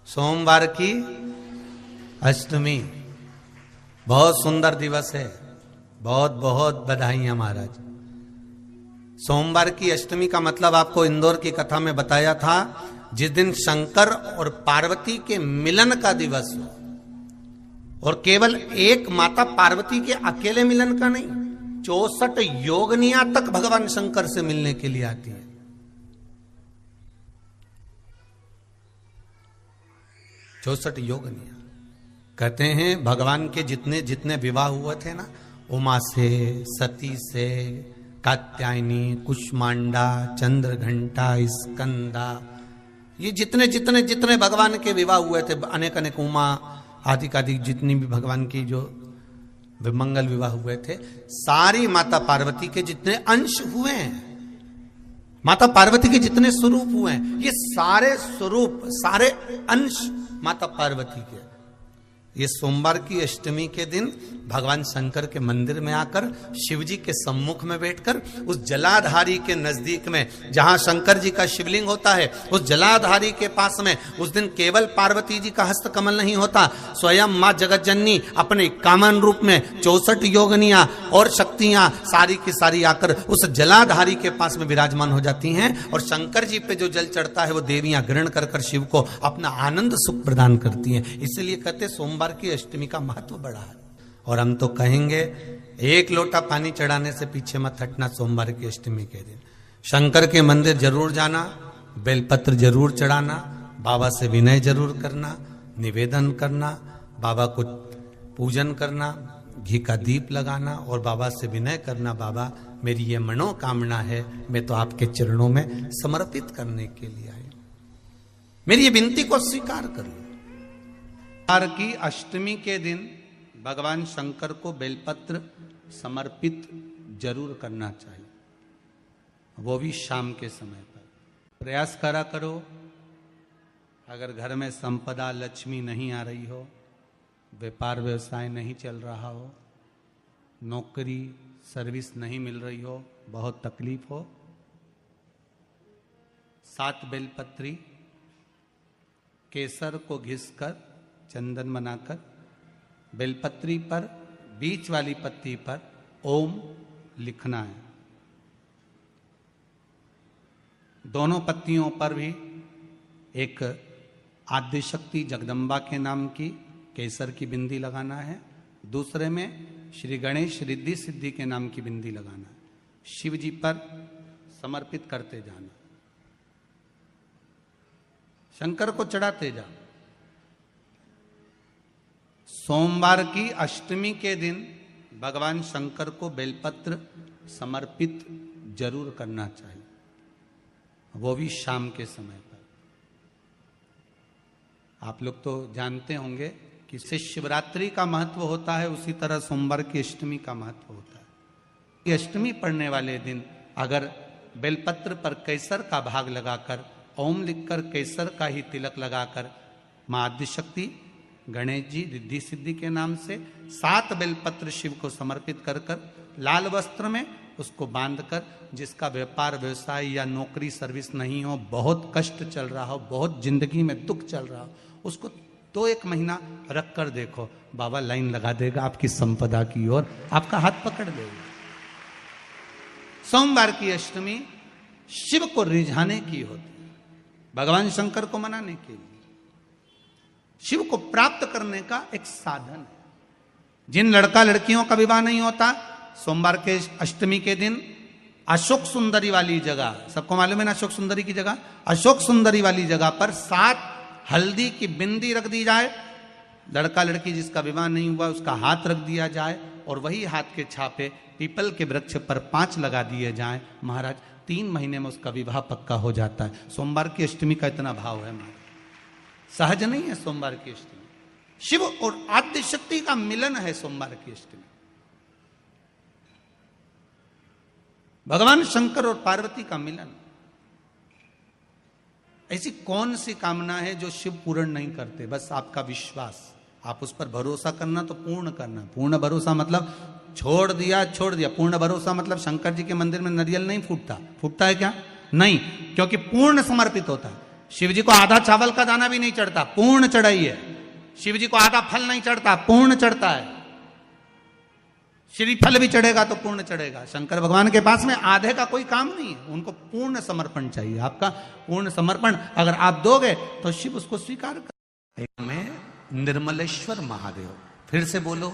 सोमवार की अष्टमी बहुत सुंदर दिवस है। बहुत बहुत बधाइयां महाराज। सोमवार की अष्टमी का मतलब आपको इंदौर की कथा में बताया था, जिस दिन शंकर और पार्वती के मिलन का दिवस हो, और केवल एक माता पार्वती के अकेले मिलन का नहीं, 64 योगनियां तक भगवान शंकर से मिलने के लिए आती है। चौसठ योगनियां कहते हैं भगवान के जितने जितने विवाह हुए थे ना, उमा से, सती से, कात्यायनी, कुष्मांडा, चंद्रघंटा, स्कंदा, ये जितने जितने जितने भगवान के विवाह हुए थे, अनेक अनेक उमा आदि आदि जितनी भी भगवान की जो विमंगल विवाह हुए थे, सारी माता पार्वती के जितने अंश हुए हैं, माता पार्वती के जितने स्वरूप हुए हैं, ये सारे स्वरूप सारे अंश माता पार्वती के। ये सोमवार की अष्टमी के दिन भगवान शंकर के मंदिर में आकर शिव जी के सम्मुख में बैठकर उस जलाधारी के नजदीक में, जहां शंकर जी का शिवलिंग होता है, उस जलाधारी के पास में उस दिन केवल पार्वती जी का हस्त कमल नहीं होता, स्वयं मां जगत जननी अपने कामन रूप में 64 योगनियां और शक्तियां सारी की सारी आकर उस जलाधारी के पास में विराजमान हो जाती हैं, और शंकर जी पे जो जल चढ़ता है वो देवियां ग्रहण कर कर शिव को अपना आनंद सुख प्रदान करती हैं। इसलिए कहते सोमवार की अष्टमी का महत्व बड़ा है। और हम तो कहेंगे एक लोटा पानी चढ़ाने से पीछे मत हटना। सोमवार की अष्टमी के दिन शंकर के मंदिर जरूर जाना, बेलपत्र जरूर चढ़ाना, बाबा से विनय जरूर करना, निवेदन करना, बाबा को पूजन करना, घी का दीप लगाना और बाबा से विनय करना, बाबा मेरी ये मनोकामना है, मैं तो आपके चरणों में समर्पित करने के लिए आई, मेरी ये विनती को स्वीकार कर लो। सोमवार की अष्टमी के दिन भगवान शंकर को बेलपत्र समर्पित जरूर करना चाहिए, वो भी शाम के समय पर। प्रयास करा करो, अगर घर में संपदा लक्ष्मी नहीं आ रही हो, व्यापार व्यवसाय नहीं चल रहा हो, नौकरी सर्विस नहीं मिल रही हो, बहुत तकलीफ हो, 7 बेलपत्री केसर को घिसकर चंदन बनाकर बेलपत्री पर बीच वाली पत्ती पर ओम लिखना है। दोनों पत्तियों पर भी एक आद्य शक्ति जगदम्बा के नाम की केसर की बिंदी लगाना है, दूसरे में श्री गणेश रिद्धि सिद्धि के नाम की बिंदी लगाना है। शिव जी पर समर्पित करते जाना, शंकर को चढ़ाते जाओ। सोमवार की अष्टमी के दिन भगवान शंकर को बेलपत्र समर्पित जरूर करना चाहिए, वो भी शाम के समय पर। आप लोग तो जानते होंगे कि इससे शिवरात्रि का महत्व होता है, उसी तरह सोमवार की अष्टमी का महत्व होता है। ये अष्टमी पढ़ने वाले दिन अगर बेलपत्र पर केसर का भाग लगाकर ओम लिखकर केसर का ही तिलक लगाकर मां आदिशक्ति गणेश जी रिद्धि सिद्धि के नाम से 7 बेलपत्र शिव को समर्पित कर कर लाल वस्त्र में उसको बांधकर, जिसका व्यापार व्यवसाय या नौकरी सर्विस नहीं हो, बहुत कष्ट चल रहा हो, बहुत जिंदगी में दुख चल रहा हो, उसको 2-1 महीना रख कर देखो, बाबा लाइन लगा देगा आपकी संपदा की ओर, आपका हाथ पकड़ लेगा। सोमवार की अष्टमी शिव को रिझाने की होती है, भगवान शंकर को मनाने के लिए, शिव को प्राप्त करने का एक साधन है। जिन लड़का लड़कियों का विवाह नहीं होता, सोमवार के अष्टमी के दिन अशोक सुंदरी वाली जगह, सबको मालूम है ना अशोक सुंदरी की जगह, अशोक सुंदरी वाली जगह पर 7 हल्दी की बिंदी रख दी जाए, लड़का लड़की जिसका विवाह नहीं हुआ उसका हाथ रख दिया जाए, और वही हाथ के छापे पीपल के वृक्ष पर 5 लगा दिए जाएं, महाराज 3 महीने में उसका विवाह पक्का हो जाता है। सोमवार की अष्टमी का इतना भाव है महाराज, सहज नहीं है सोमवार की अष्टमी। शिव और आद्य शक्ति का मिलन है सोमवार की अष्टमी। भगवान शंकर और पार्वती का मिलन। ऐसी कौन सी कामना है जो शिव पूर्ण नहीं करते? बस आपका विश्वास, आप उस पर भरोसा करना तो पूर्ण करना। पूर्ण भरोसा मतलब छोड़ दिया छोड़ दिया, पूर्ण भरोसा मतलब शंकर जी के मंदिर में नारियल नहीं फूटता, फूटता है क्या? नहीं, क्योंकि पूर्ण समर्पित होता है। शिव जी को आधा चावल का दाना भी नहीं चढ़ता, पूर्ण चढ़ाई है। शिव जी को आधा फल नहीं चढ़ता, पूर्ण चढ़ता है। श्रीफल भी चढ़ेगा तो पूर्ण चढ़ेगा। शंकर भगवान के पास में आधे का कोई काम नहीं है, उनको पूर्ण समर्पण चाहिए। आपका पूर्ण समर्पण अगर आप दोगे तो शिव उसको स्वीकार कर। में निर्मलेश्वर महादेव, फिर से बोलो,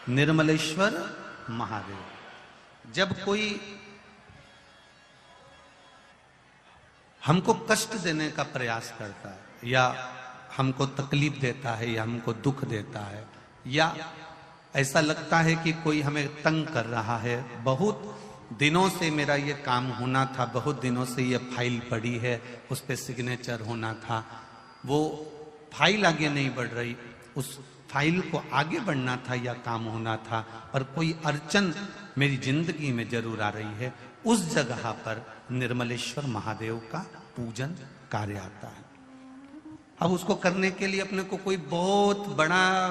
निर्मलेश्वर महादेव। जब कोई हमको कष्ट देने का प्रयास करता है, या हमको तकलीफ देता है, या हमको दुख देता है, या ऐसा लगता है कि कोई हमें तंग कर रहा है, बहुत दिनों से मेरा ये काम होना था, बहुत दिनों से ये फाइल पड़ी है, उस पर सिग्नेचर होना था, वो फाइल आगे नहीं बढ़ रही, उस फाइल को आगे बढ़ना था या काम होना था, पर कोई अड़चन मेरी जिंदगी में जरूर आ रही है, उस जगह पर निर्मलेश्वर महादेव का पूजन कार्य आता है। अब उसको करने के लिए अपने को कोई बहुत बड़ा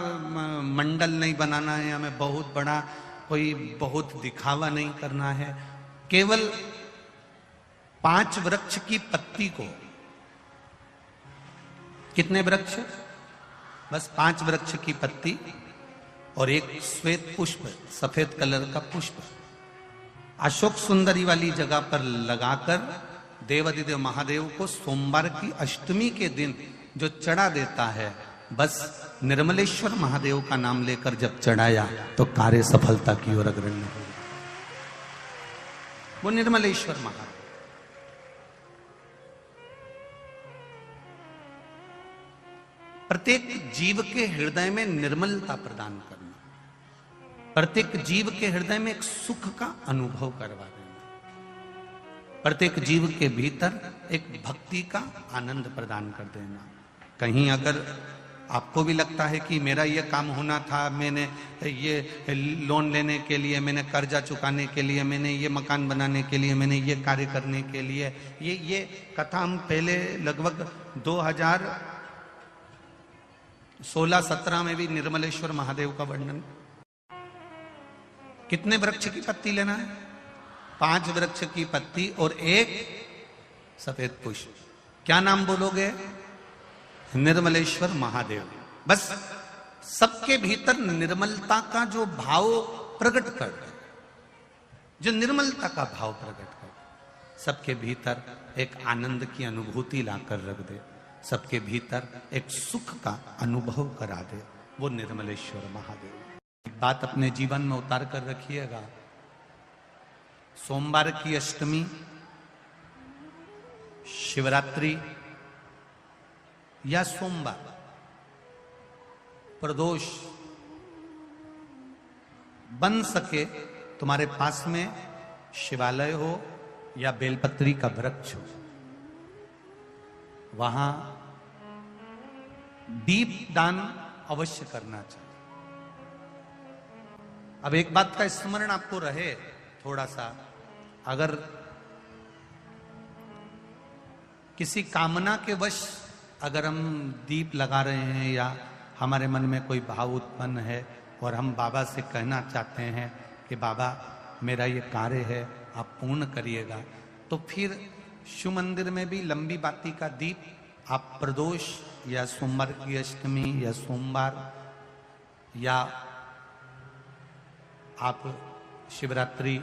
मंडल नहीं बनाना है, हमें बहुत बड़ा कोई बहुत दिखावा नहीं करना है। केवल 5 वृक्ष की पत्ती को, कितने वृक्ष? बस 5 वृक्ष की पत्ती और एक श्वेत पुष्प, सफेद कलर का पुष्प अशोक सुंदरी वाली जगह पर लगाकर देवाधिदेव महादेव को सोमवार की अष्टमी के दिन जो चढ़ा देता है, बस निर्मलेश्वर महादेव का नाम लेकर जब चढ़ाया तो कार्य सफलता की ओर अग्रणी हो। वो निर्मलेश्वर महादेव। प्रत्येक जीव के हृदय में निर्मलता प्रदान करना, प्रत्येक जीव के हृदय में एक सुख का अनुभव करवा देना, प्रत्येक जीव के भीतर एक भक्ति का आनंद प्रदान कर देना। कहीं अगर आपको भी लगता है कि मेरा ये काम होना था, मैंने ये लोन लेने के लिए, मैंने कर्जा चुकाने के लिए, मैंने ये मकान बनाने के लिए, मैंने ये कार्य करने के लिए, ये कथा हम पहले लगभग 2016-17 में भी निर्मलेश्वर महादेव का वर्णन। कितने वृक्ष की पत्ती लेना है? 5 वृक्ष की पत्ती और एक सफेद पुष्प। क्या नाम बोलोगे? निर्मलेश्वर महादेव। बस सबके भीतर निर्मलता का जो भाव प्रकट कर दे, जो निर्मलता का भाव प्रकट कर दे, सबके भीतर एक आनंद की अनुभूति लाकर रख दे, सबके भीतर एक सुख का अनुभव करा दे, वो निर्मलेश्वर महादेव। बात अपने जीवन में उतार कर रखिएगा। सोमवार की अष्टमी, शिवरात्रि या सोमवार, प्रदोष, बन सके तुम्हारे पास में शिवालय हो या बेलपत्री का वृक्ष हो, वहां दीप दान अवश्य करना चाहिए। अब एक बात का स्मरण आपको रहे थोड़ा सा, अगर किसी कामना के वश अगर हम दीप लगा रहे हैं या हमारे मन में कोई भाव उत्पन्न है और हम बाबा से कहना चाहते हैं कि बाबा मेरा ये कार्य है आप पूर्ण करिएगा, तो फिर शिव मंदिर में भी लंबी बाती का दीप आप प्रदोष या सोमवार की अष्टमी या सोमवार या आप शिवरात्रि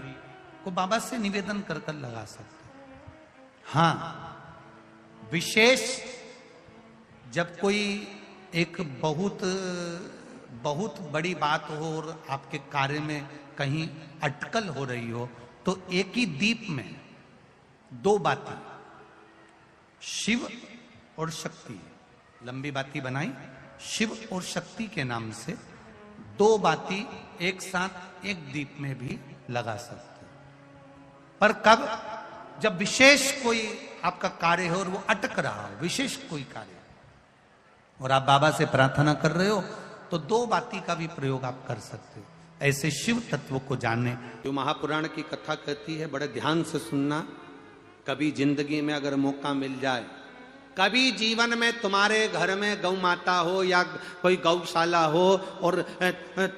को बाबा से निवेदन कर कर लगा सकते हैं। हाँ, विशेष जब कोई एक बहुत बड़ी बात हो और आपके कार्य में कहीं अटकल हो रही हो, तो एक ही दीप में 2 बाती, शिव और शक्ति, लंबी बाती बनाई शिव और शक्ति के नाम से, 2 बाती एक साथ एक दीप में भी लगा सकते हैं। पर कब? जब विशेष कोई आपका कार्य हो और वो अटक रहा हो, विशेष कोई कार्य, और आप बाबा से प्रार्थना कर रहे हो, तो 2 बाती का भी प्रयोग आप कर सकते हो। ऐसे शिव तत्व को जानने, जो महापुराण की कथा कहती है, बड़े ध्यान से सुनना। कभी जिंदगी में अगर मौका मिल जाए, कभी जीवन में तुम्हारे घर में गौ माता हो या कोई गौशाला हो और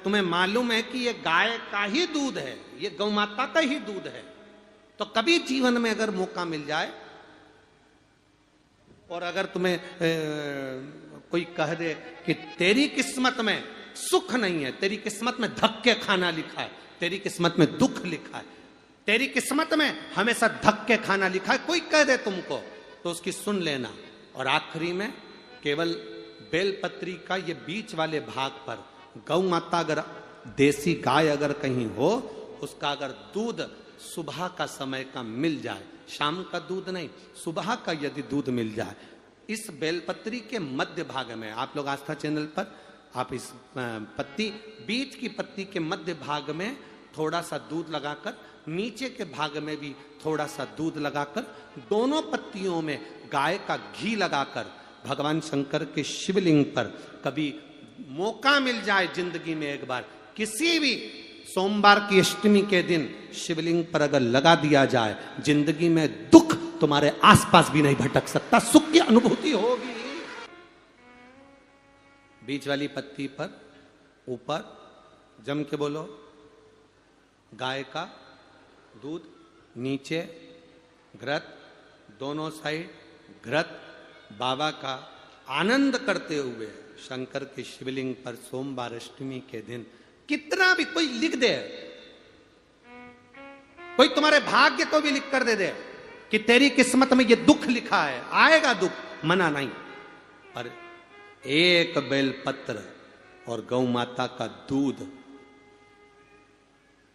तुम्हें मालूम है कि ये गाय का ही दूध है, ये गौ माता का ही दूध है, तो कभी जीवन में अगर मौका मिल जाए और अगर तुम्हें कोई कह दे कि तेरी किस्मत में सुख नहीं है, तेरी किस्मत में धक्के खाना लिखा है, तेरी किस्मत में दुख लिखा है, तेरी किस्मत में हमेशा धक्के खाना लिखा है, कोई कह दे तुमको, तो उसकी सुन लेना। और आखिरी में केवल बेलपत्री का ये बीच वाले भाग पर गौ माता, अगर देसी गाय अगर कहीं हो, उसका अगर दूध सुबह का समय का मिल जाए, शाम का दूध नहीं, सुबह का यदि दूध मिल जाए, इस बेलपत्री के मध्य भाग में, आप लोग आस्था चैनल पर आप इस पत्ती, बीच की पत्ती के मध्य भाग में थोड़ा सा दूध लगाकर, नीचे के भाग में भी थोड़ा सा दूध लगाकर, दोनों पत्तियों में गाय का घी लगाकर भगवान शंकर के शिवलिंग पर कभी मौका मिल जाए जिंदगी में एक बार, किसी भी सोमवार की अष्टमी के दिन शिवलिंग पर अगर लगा दिया जाए, जिंदगी में दुख तुम्हारे आसपास भी नहीं भटक सकता, सुख की अनुभूति होगी। बीच वाली पत्ती पर ऊपर जम के बोलो गाय का दूध, नीचे घृत, दोनों साइड घृत, बाबा का आनंद करते हुए शंकर के शिवलिंग पर सोमवार अष्टमी के दिन, कितना भी कोई लिख दे, कोई तुम्हारे भाग्य को भी लिख कर दे दे कि तेरी किस्मत में ये दुख लिखा है, आएगा दुख, मना नहीं, पर एक बेलपत्र और गौ माता का दूध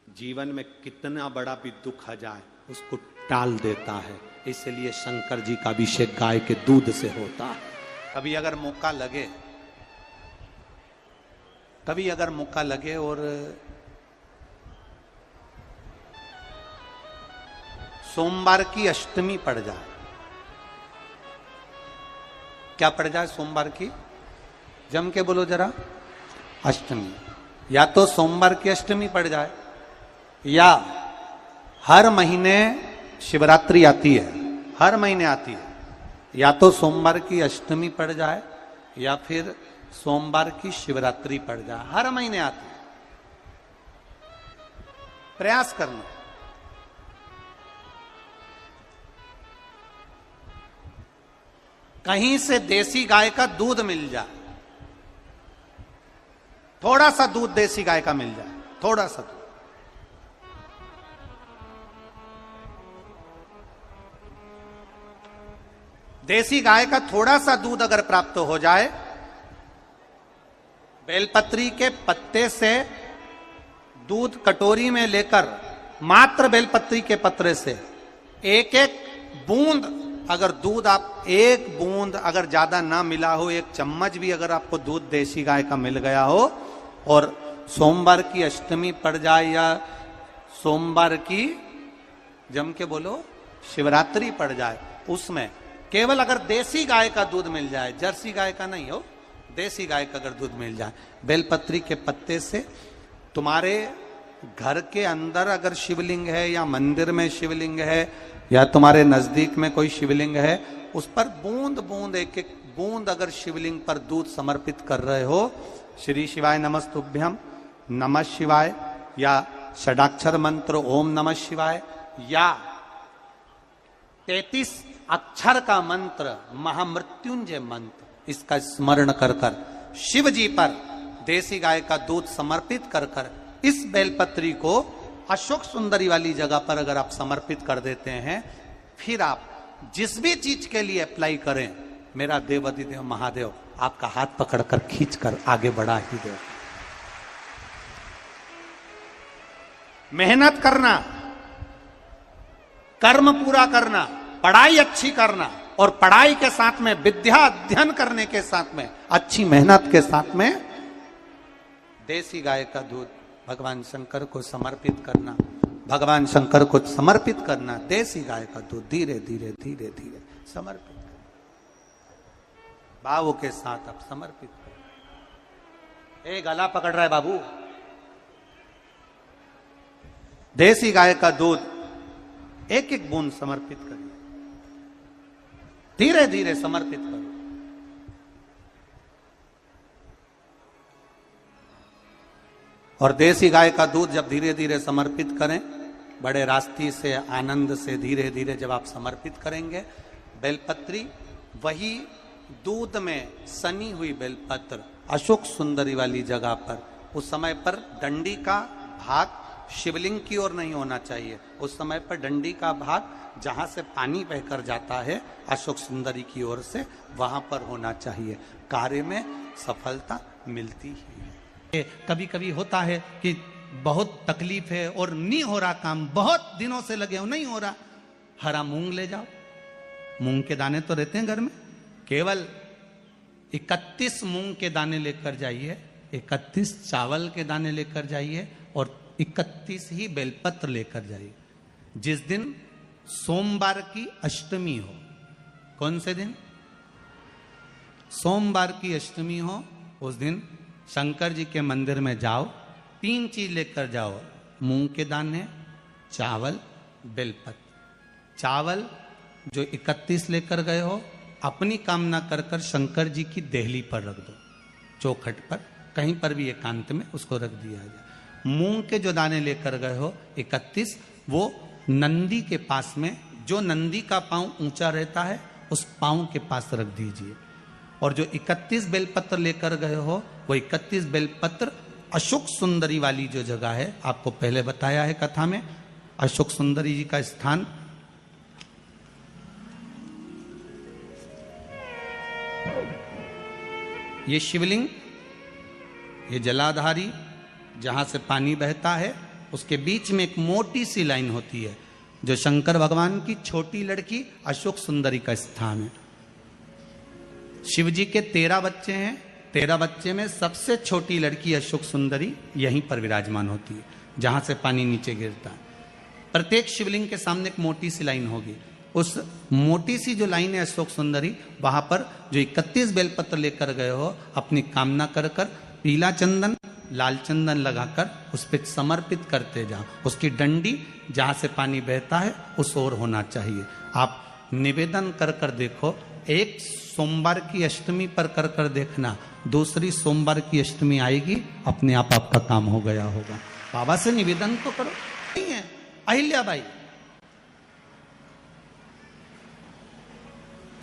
जीवन में कितना बड़ा भी दुख आ जाए उसको टाल देता है। इसलिए शंकर जी का अभिषेक गाय के दूध से होता है। कभी अगर मौका लगे, कभी अगर मौका लगे और सोमवार की अष्टमी पड़ जाए, क्या पड़ जाए सोमवार की, जम के बोलो जरा, अष्टमी, या तो सोमवार की अष्टमी पड़ जाए, या हर महीने शिवरात्रि आती है, हर महीने आती है, या तो सोमवार की अष्टमी पड़ जाए या फिर सोमवार की शिवरात्रि पड़ जाए, हर महीने आती है। प्रयास करना। कहीं से देसी गाय का दूध मिल जाए, थोड़ा सा दूध देसी गाय का मिल जाए, थोड़ा सा दूध, देसी गाय का थोड़ा सा दूध अगर प्राप्त हो जाए, बेलपत्री के पत्ते से दूध कटोरी में लेकर, मात्र बेलपत्री के पत्रे से एक एक बूंद अगर दूध, आप एक बूंद अगर ज्यादा ना मिला हो, एक चम्मच भी अगर आपको दूध देसी गाय का मिल गया हो, और सोमवार की अष्टमी पड़ जाए या सोमवार की, जम के बोलो, शिवरात्रि पड़ जाए, उसमें केवल अगर देसी गाय का दूध मिल जाए, जर्सी गाय का नहीं हो, देसी गाय का अगर दूध मिल जाए, बेलपत्री के पत्ते से, तुम्हारे घर के अंदर अगर शिवलिंग है या मंदिर में शिवलिंग है या तुम्हारे नजदीक में कोई शिवलिंग है, उस पर बूंद बूंद, एक एक बूंद अगर शिवलिंग पर दूध समर्पित कर रहे हो, श्री शिवाय नमस्तुभ्यम, नमः शिवाय, या षडाक्षर मंत्र ओम नमः शिवाय, या 33 अक्षर का मंत्र महामृत्युंजय मंत्र, इसका स्मरण कर कर शिव जी पर देसी गाय का दूध समर्पित कर कर इस बेलपत्री को अशोक सुंदरी वाली जगह पर अगर आप समर्पित कर देते हैं, फिर आप जिस भी चीज के लिए अप्लाई करें, मेरा देवाधिदेव महादेव आपका हाथ पकड़कर खींचकर आगे बढ़ा ही दे। मेहनत करना, कर्म पूरा करना, पढ़ाई अच्छी करना, और पढ़ाई के साथ में विद्या अध्ययन करने के साथ में अच्छी मेहनत के साथ में देसी गाय का दूध भगवान शंकर को समर्पित करना, भगवान शंकर को समर्पित करना, देसी गाय का दूध धीरे धीरे धीरे धीरे समर्पित करना, भाव के साथ आप समर्पित करें। गला पकड़ रहा है बाबू, देसी गाय का दूध एक एक बूंद समर्पित करिए, धीरे धीरे समर्पित करो। और देसी गाय का दूध जब धीरे धीरे समर्पित करें, बड़े रास्ती से, आनंद से धीरे धीरे जब आप समर्पित करेंगे, बेलपत्री वही दूध में सनी हुई बेलपत्र अशोक सुंदरी वाली जगह पर, उस समय पर डंडी का भाग शिवलिंग की ओर नहीं होना चाहिए, उस समय पर डंडी का भाग जहां से पानी बहकर जाता है अशोक सुंदरी की ओर से, वहां पर होना चाहिए। कार्य में सफलता मिलती ही है। कभी कभी होता है कि बहुत तकलीफ है और नहीं हो रहा काम, बहुत दिनों से लगे हो नहीं हो रहा, हरा मूंग ले जाओ। मूंग के दाने तो रहते हैं घर में, केवल 31 मूंग के दाने लेकर जाइए, 31 चावल के दाने लेकर जाइए और 31 ही बेलपत्र लेकर जाइए। जिस दिन सोमवार की अष्टमी हो, कौन से दिन? सोमवार की अष्टमी हो, उस दिन शंकर जी के मंदिर में जाओ, 3 चीज लेकर जाओ, मूंग के दाने, चावल, बेलपत्र। चावल जो 31 लेकर गए हो, अपनी कामना कर कर शंकर जी की देहली पर रख दो, चौखट पर, कहीं पर भी एकांत में उसको रख दिया जाए। मूंग के जो दाने लेकर गए हो 31, वो नंदी के पास में, जो नंदी का पांव ऊंचा रहता है उस पांव के पास रख दीजिए। और जो 31 बेलपत्र लेकर गए हो, वो 31 बेलपत्र अशोक सुंदरी वाली जो जगह है, आपको पहले बताया है कथा में, अशोक सुंदरी जी का स्थान ये शिवलिंग, ये जलाधारी जहां से पानी बहता है, उसके बीच में एक मोटी सी लाइन होती है जो शंकर भगवान की छोटी लड़की अशोक सुंदरी का स्थान है। शिव जी के 13 बच्चे हैं, 13 बच्चे में सबसे छोटी लड़की अशोक सुंदरी यहीं पर विराजमान होती है जहां से पानी नीचे गिरता है। प्रत्येक शिवलिंग के सामने एक मोटी सी लाइन होगी, उस मोटी सी जो लाइन है अशोक सुंदरी, वहां पर जो 31 बेलपत्र लेकर गए हो, अपनी कामना कर कर पीला चंदन लाल चंदन लगाकर उस पर समर्पित करते जाओ। उसकी डंडी जहां से पानी बहता है उस ओर होना चाहिए। आप निवेदन कर कर देखो, एक सोमवार की अष्टमी पर कर कर देखना, दूसरी सोमवार की अष्टमी आएगी, अपने आप आपका काम हो गया होगा। बाबा से निवेदन तो करो। नहीं है अहिल्याबाई,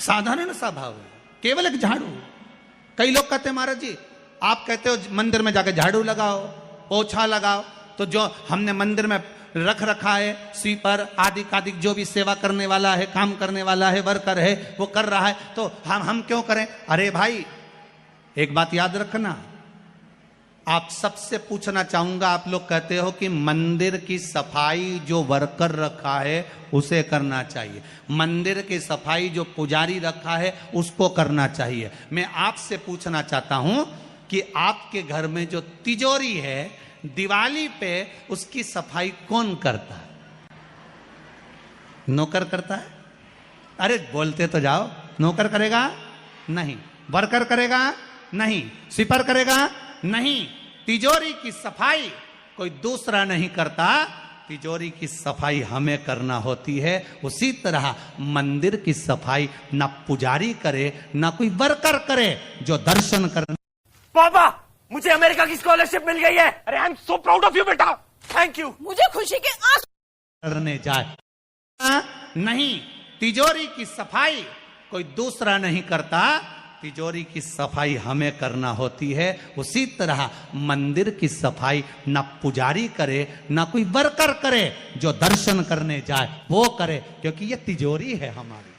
साधारण सा भाव है, केवल एक झाड़ू। कई लोग कहते हैं महाराज जी, आप कहते हो मंदिर में जाकर झाड़ू लगाओ, पोछा लगाओ, तो जो हमने मंदिर में रख रखा है स्वीपर आदि आदि, जो भी सेवा करने वाला है, काम करने वाला है, वर्कर है, वो कर रहा है, तो हम क्यों करें? अरे भाई, एक बात याद रखना, आप सबसे पूछना चाहूंगा, आप लोग कहते हो कि मंदिर की सफाई जो वर्कर रखा है उसे करना चाहिए, मंदिर की सफाई जो पुजारी रखा है उसको करना चाहिए। मैं आपसे पूछना चाहता हूं कि आपके घर में जो तिजोरी है, दिवाली पे उसकी सफाई कौन करता है? नौकर करता है? अरे बोलते तो जाओ। नौकर करेगा? नहीं। वर्कर करेगा? नहीं। स्वीपर करेगा? नहीं। तिजोरी की सफाई कोई दूसरा नहीं करता, तिजोरी की सफाई हमें करना होती है। उसी तरह मंदिर की सफाई ना पुजारी करे ना कोई वर्कर करे, जो दर्शन करने। पापा, मुझे अमेरिका की स्कॉलरशिप मिल गई है। अरे I am so proud of you बेटा, थैंक यू। मुझे खुशी के आंसू करने जाए नहीं, तिजोरी की सफाई कोई दूसरा नहीं करता, तिजोरी की सफाई हमें करना होती है। उसी तरह मंदिर की सफाई ना पुजारी करे ना कोई वर्कर करे, जो दर्शन करने जाए वो करे, क्योंकि ये तिजोरी है हमारी,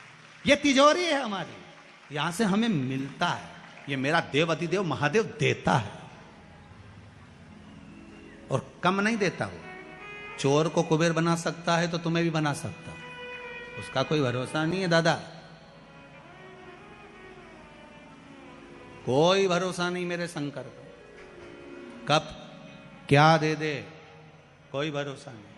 ये तिजोरी है हमारी, यहां से हमें मिलता है। ये मेरा देव अधिदेव महादेव देता है और कम नहीं देता। वो चोर को कुबेर बना सकता है तो तुम्हें भी बना सकता है, उसका कोई भरोसा नहीं है दादा, कोई भरोसा नहीं मेरे शंकर का, कब क्या दे दे कोई भरोसा नहीं।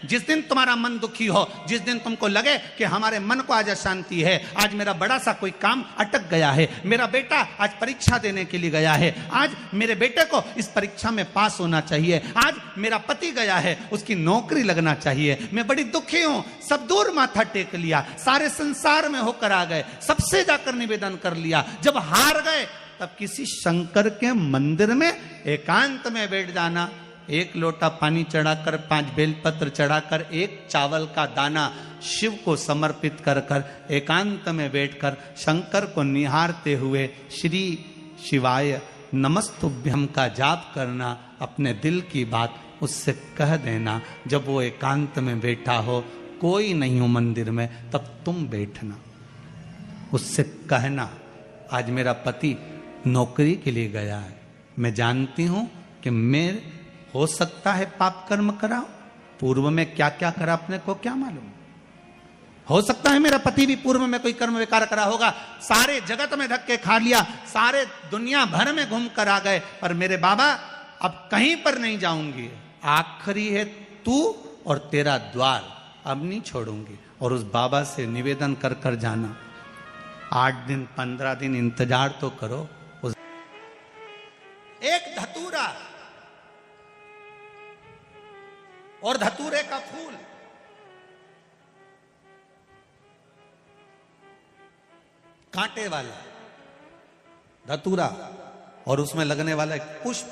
जिस दिन तुम्हारा मन दुखी हो, जिस दिन तुमको लगे कि हमारे मन को आज अशांति है, आज मेरा बड़ा सा कोई काम अटक गया है, मेरा बेटा आज परीक्षा देने के लिए गया है, आज मेरे बेटे को इस परीक्षा में पास होना चाहिए, आज मेरा पति गया है उसकी नौकरी लगना चाहिए, मैं बड़ी दुखी हूं, सब दूर माथा टेक लिया, सारे संसार में होकर आ गए, सबसे जाकर निवेदन कर लिया, जब हार गए तब किसी शंकर के मंदिर में एकांत में बैठ जाना, एक लोटा पानी चढ़ाकर 5 बेलपत्र चढ़ाकर 1 चावल का दाना शिव को समर्पित कर कर एकांत में बैठकर शंकर को निहारते हुए श्री शिवाय नमस्तुभ्यम का जाप करना, अपने दिल की बात उससे कह देना। जब वो एकांत में बैठा हो, कोई नहीं हो मंदिर में, तब तुम बैठना, उससे कहना आज मेरा पति नौकरी के लिए गया है, मैं जानती हूं कि मैं हो सकता है पाप कर्म करा, पूर्व में क्या क्या करा अपने को क्या मालूम, हो सकता है मेरा पति भी पूर्व में कोई कर्म विकार करा होगा, सारे जगत में धक्के खा लिया, सारे दुनिया भर में घूम कर आ गए, पर मेरे बाबा अब कहीं पर नहीं जाऊंगी, आखिरी है तू और तेरा द्वार, अब नहीं छोड़ूंगी। और उस बाबा से निवेदन कर कर जाना, 8 दिन 15 दिन इंतजार तो करो। उस एक धतूरा और धतूरे का फूल, कांटे वाला धतूरा और उसमें लगने वाला एक पुष्प,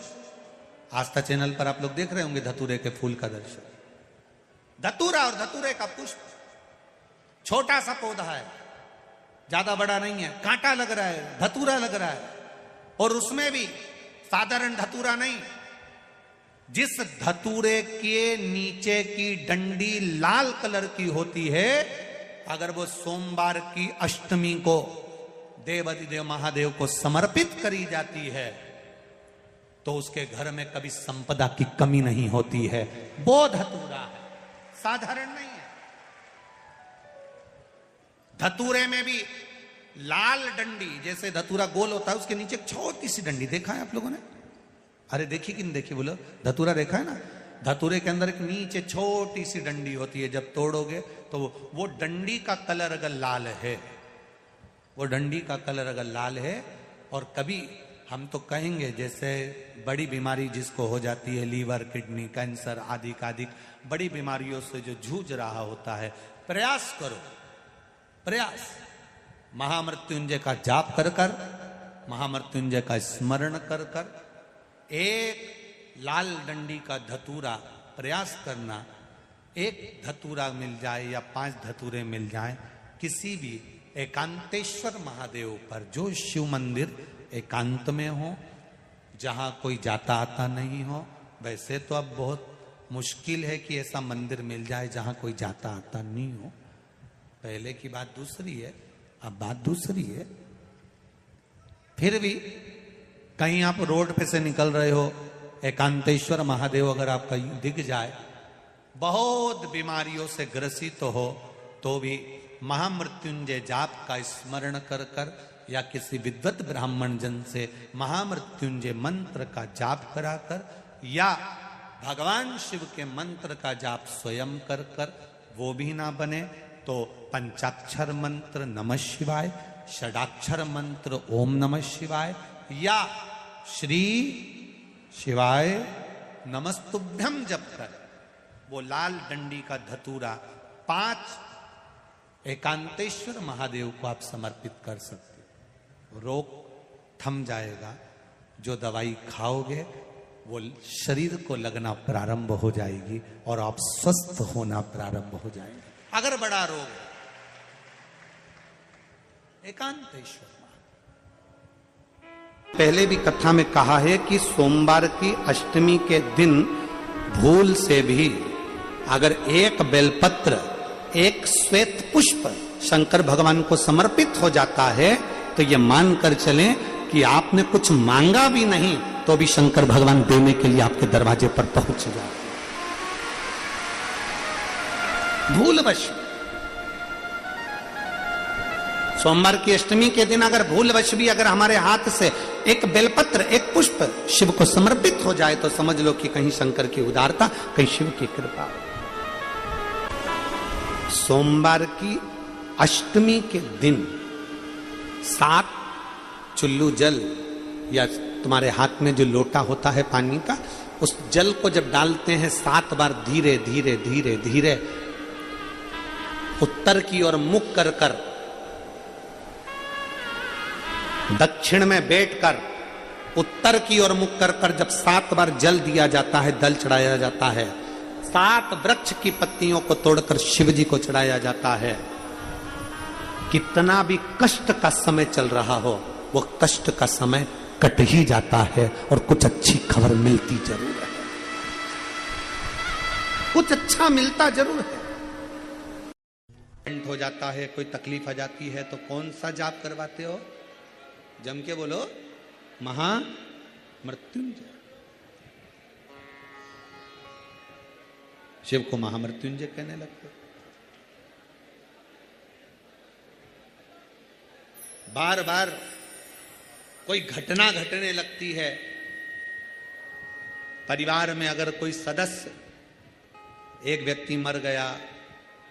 आस्था चैनल पर आप लोग देख रहे होंगे धतूरे के फूल का दर्शन। धतूरा और धतूरे का पुष्प, छोटा सा पौधा है, ज्यादा बड़ा नहीं है, कांटा लग रहा है, धतूरा लग रहा है, और उसमें भी साधारण धतूरा नहीं, जिस धतूरे के नीचे की डंडी लाल कलर की होती है, अगर वो सोमवार की अष्टमी को देवाधिदेव महादेव को समर्पित करी जाती है तो उसके घर में कभी संपदा की कमी नहीं होती है। वो धतूरा है, साधारण नहीं है। धतूरे में भी लाल डंडी, जैसे धतूरा गोल होता है उसके नीचे एक छोटी सी डंडी, देखा है आप लोगों ने? अरे देखी कि नहीं देखी बोलो? धतूरा देखा है ना? धतूरे के अंदर एक नीचे छोटी सी डंडी होती है, जब तोड़ोगे तो वो डंडी का कलर अगर लाल है, वो डंडी का कलर अगर लाल है, और कभी हम तो कहेंगे जैसे बड़ी बीमारी जिसको हो जाती है, लीवर किडनी कैंसर आदि आदि बड़ी बीमारियों से जो जूझ रहा होता है, प्रयास करो, प्रयास महामृत्युंजय का जाप कर कर, महामृत्युंजय का स्मरण कर कर, एक लाल डंडी का धतूरा प्रयास करना, एक धतूरा मिल जाए या 5 धतूरे मिल जाए किसी भी एकांतेश्वर महादेव पर, जो शिव मंदिर एकांत में हो, जहां कोई जाता आता नहीं हो। वैसे तो अब बहुत मुश्किल है कि ऐसा मंदिर मिल जाए जहां कोई जाता आता नहीं हो, पहले की बात दूसरी है, अब बात दूसरी है। फिर भी कहीं आप रोड पे से निकल रहे हो, एकांतेश्वर महादेव अगर आपका दिख जाए, बहुत बीमारियों से ग्रसित हो, तो भी महामृत्युंजय जाप का स्मरण कर कर या किसी विद्वत ब्राह्मण जन से महामृत्युंजय मंत्र का जाप कराकर या भगवान शिव के मंत्र का जाप स्वयं कर कर, वो भी ना बने तो पंचाक्षर मंत्र नमः शिवाय, षडाक्षर मंत्र ओम नमः शिवाय, या श्री शिवाय नमस्तुभ्यम जप कर वो लाल डंडी का धतूरा 5 एकांतेश्वर महादेव को आप समर्पित कर सकते। रोग थम जाएगा, जो दवाई खाओगे वो शरीर को लगना प्रारंभ हो जाएगी और आप स्वस्थ होना प्रारंभ हो जाएंगे। अगर बड़ा रोग है, एकांतेश्वर पहले भी कथा में कहा है कि सोमवार की अष्टमी के दिन भूल से भी अगर एक बेलपत्र, एक श्वेत पुष्प शंकर भगवान को समर्पित हो जाता है, तो ये मानकर चलें कि आपने कुछ मांगा भी नहीं तो भी शंकर भगवान देने के लिए आपके दरवाजे पर पहुंच जाए। भूलवश सोमवार की अष्टमी के दिन अगर भूलवश भी अगर हमारे हाथ से एक बेलपत्र, एक पुष्प शिव को समर्पित हो जाए तो समझ लो कि कहीं शंकर की उदारता, कहीं शिव की कृपा। सोमवार की अष्टमी के दिन 7 चुल्लू जल या तुम्हारे हाथ में जो लोटा होता है पानी का, उस जल को जब डालते हैं 7 बार धीरे धीरे धीरे धीरे उत्तर की ओर मुख कर कर, दक्षिण में बैठकर उत्तर की ओर मुख कर कर जब 7 बार जल दिया जाता है, दल चढ़ाया जाता है, 7 वृक्ष की पत्तियों को तोड़कर शिव जी को चढ़ाया जाता है। कितना भी कष्ट का समय चल रहा हो, वो कष्ट का समय कट ही जाता है और कुछ अच्छी खबर मिलती जरूर है, कुछ अच्छा मिलता जरूर है। हो जाता है, कोई तकलीफ आ जाती है तो कौन सा जाप करवाते हो? जम के बोलो, महामृत्युंजय। शिव को महामृत्युंजय कहने लगते। बार बार कोई घटना घटने लगती है, परिवार में अगर कोई सदस्य, एक व्यक्ति मर गया,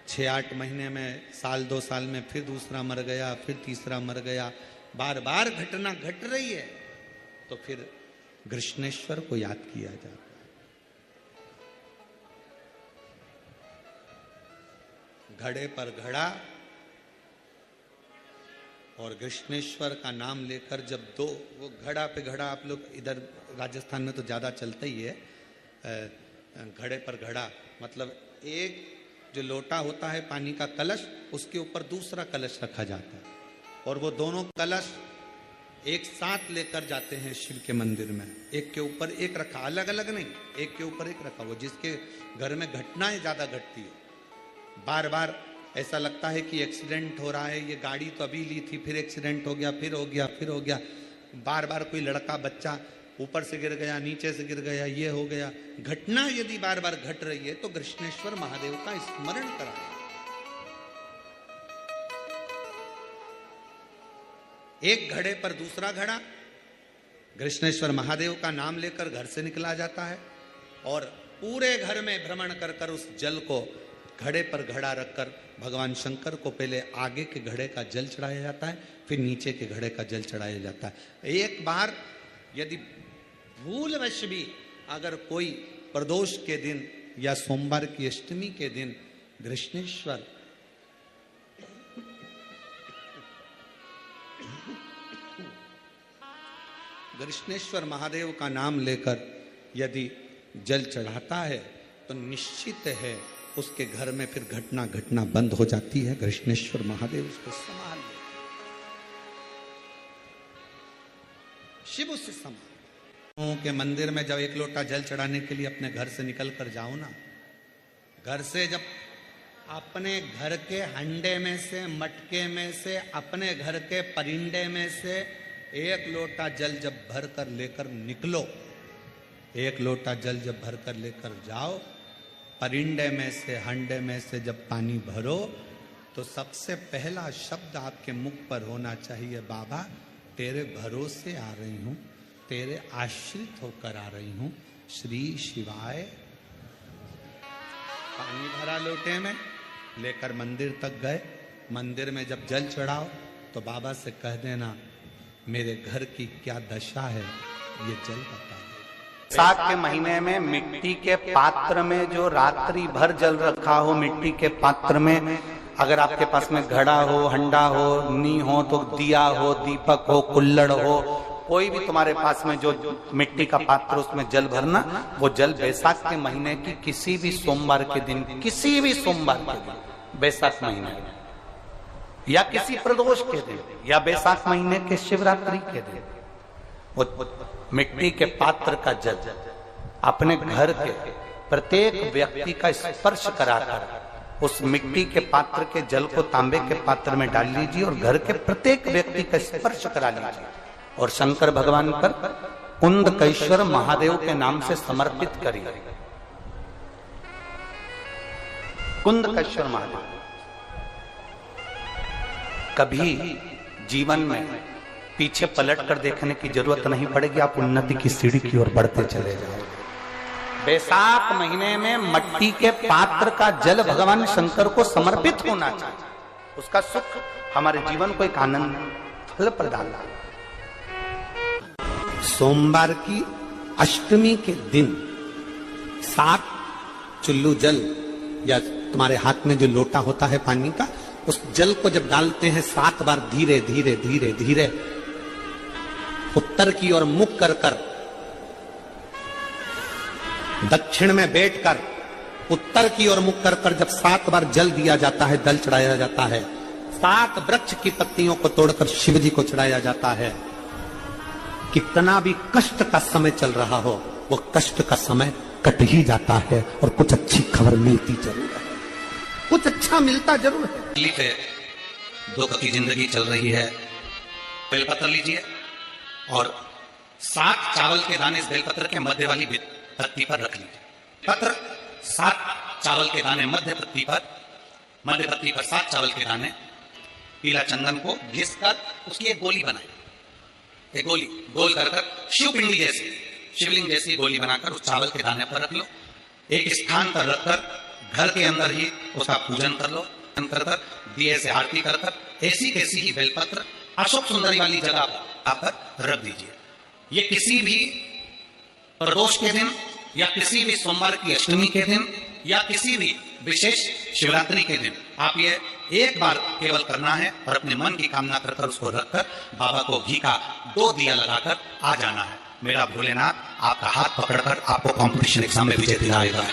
6-8 महीने में, साल 2 साल में फिर दूसरा मर गया, फिर तीसरा मर गया, बार बार घटना घट रही है, तो फिर कृष्णेश्वर को याद किया जाता है। घड़े पर घड़ा और कृष्णेश्वर का नाम लेकर जब दो, वो घड़ा पे घड़ा, आप लोग इधर राजस्थान में तो ज्यादा चलता ही है, घड़े पर घड़ा मतलब एक जो लोटा होता है पानी का कलश, उसके ऊपर दूसरा कलश रखा जाता है और वो दोनों कलश एक साथ लेकर जाते हैं शिव के मंदिर में। एक के ऊपर एक रखा, अलग अलग नहीं, एक के ऊपर एक रखा। वो जिसके घर में घटनाएं ज्यादा घटती है, बार बार ऐसा लगता है कि एक्सीडेंट हो रहा है, ये गाड़ी तो अभी ली थी, फिर एक्सीडेंट हो गया, फिर हो गया, फिर हो गया, बार बार कोई लड़का बच्चा ऊपर से गिर गया, नीचे से गिर गया, ये हो गया। घटना यदि बार बार घट रही है तो कृष्णेश्वर महादेव का स्मरण कराएं। एक घड़े पर दूसरा घड़ा, कृष्णेश्वर महादेव का नाम लेकर घर से निकला जाता है और पूरे घर में भ्रमण कर कर उस जल को घड़े पर घड़ा रखकर भगवान शंकर को पहले आगे के घड़े का जल चढ़ाया जाता है, फिर नीचे के घड़े का जल चढ़ाया जाता है। एक बार यदि भूलवश भी अगर कोई प्रदोष के दिन या सोमवार की अष्टमी के दिन कृष्णेश्वर महादेव का नाम लेकर यदि जल चढ़ाता है तो निश्चित है उसके घर में फिर घटना घटना बंद हो जाती है। कृष्णेश्वर महादेव उसको संभाल ले, शिव उससे संभाल के मंदिर में जब एक लोटा जल चढ़ाने के लिए अपने घर से निकल कर जाओ ना, घर से जब अपने घर के हंडे में से, मटके में से, अपने घर के परिंडे में से एक लोटा जल जब भर कर लेकर निकलो, एक लोटा जल जब भर कर लेकर जाओ, परिंडे में से, हंडे में से जब पानी भरो तो सबसे पहला शब्द आपके मुख पर होना चाहिए, बाबा तेरे भरोसे आ रही हूं, तेरे आश्रित होकर आ रही हूं, श्री शिवाय। पानी भरा लोटे में लेकर मंदिर तक गए, मंदिर में जब जल चढ़ाओ तो बाबा से कह देना मेरे घर की क्या दशा है, ये जल बता। बैसाख के महीने में मिट्टी के पात्र में जो रात्रि भर जल रखा हो, मिट्टी के पात्र में अगर आपके पास में घड़ा हो, हंडा हो, नी हो, तो दिया हो, दीपक हो, कुल्लड़ हो, कोई भी तुम्हारे पास में जो मिट्टी का पात्र, उसमें जल भरना। वो जल बैसाख के महीने की किसी भी सोमवार के दिन, किसी भी सोमवार के दिन, बैसाख महीने या किसी प्रदोष के दिन या बैसाख महीने के शिवरात्रि के दिन, वो मिट्टी के पात्र का जल अपने घर के प्रत्येक व्यक्ति का स्पर्श कराकर उस मिट्टी के पात्र के जल को तांबे के पात्र में डाल लीजिए और घर के प्रत्येक व्यक्ति का स्पर्श करा लीजिए और शंकर भगवान पर कुंदकेश्वर महादेव के नाम से समर्पित करिए। कुंदकेश्वर महादेव। कभी जीवन में पीछे पलट कर देखने की जरूरत नहीं पड़ेगी, आप उन्नति की सीढ़ी की ओर बढ़ते चले जाओगे। बैसाख महीने में मट्टी के पात्र का जल भगवान शंकर को समर्पित होना चाहिए, उसका सुख हमारे जीवन को एक आनंद फल प्रदान। सोमवार की अष्टमी के दिन 7 चुल्लू जल या तुम्हारे हाथ में जो लोटा होता है पानी का, उस जल को जब डालते हैं 7 बार धीरे धीरे धीरे धीरे, उत्तर की ओर मुख कर कर, दक्षिण में बैठकर उत्तर की ओर मुख कर कर जब 7 बार जल दिया जाता है, दल चढ़ाया जाता है, 7 वृक्ष की पत्तियों को तोड़कर शिव जी को चढ़ाया जाता है। कितना भी कष्ट का समय चल रहा हो, वो कष्ट का समय कट ही जाता है और कुछ अच्छी खबर मिलती जरूर है, कुछ अच्छा मिलता जरूर है। तकलीफ है, दुख की जिंदगी चल रही है, बेलपत्र लीजिए और 7 चावल के दाने इस बेलपत्र के मध्य वाली पत्ती पर रख लीजिए। पत्र 7 चावल के दाने मध्य पत्ती पर 7 चावल के दाने, पीला चंदन को घिस कर उसकी एक गोली बनाए, एक गोली गोल कर शिवपिंडी जैसी, शिवलिंग जैसी गोली बनाकर उस चावल के दाने पर रख लो। एक स्थान पर रखकर घर के अंदर ही उसका पूजन कर लो, कर दिए से आरती कर ऐसी कैसी ही बेलपत्र अशोक सुंदरी वाली जगह पर रख दीजिए। ये किसी भी प्रदोष के दिन या किसी भी सोमवार की अष्टमी के दिन या किसी भी विशेष शिवरात्रि के दिन आप ये एक बार केवल करना है और अपने मन की कामना कर उसको रखकर बाबा को घी का 2 दिया लगाकर आ जाना है। मेरा भोलेनाथ आपका हाथ पकड़कर आपको कंपटीशन एग्जाम में विजय दिलाएगा।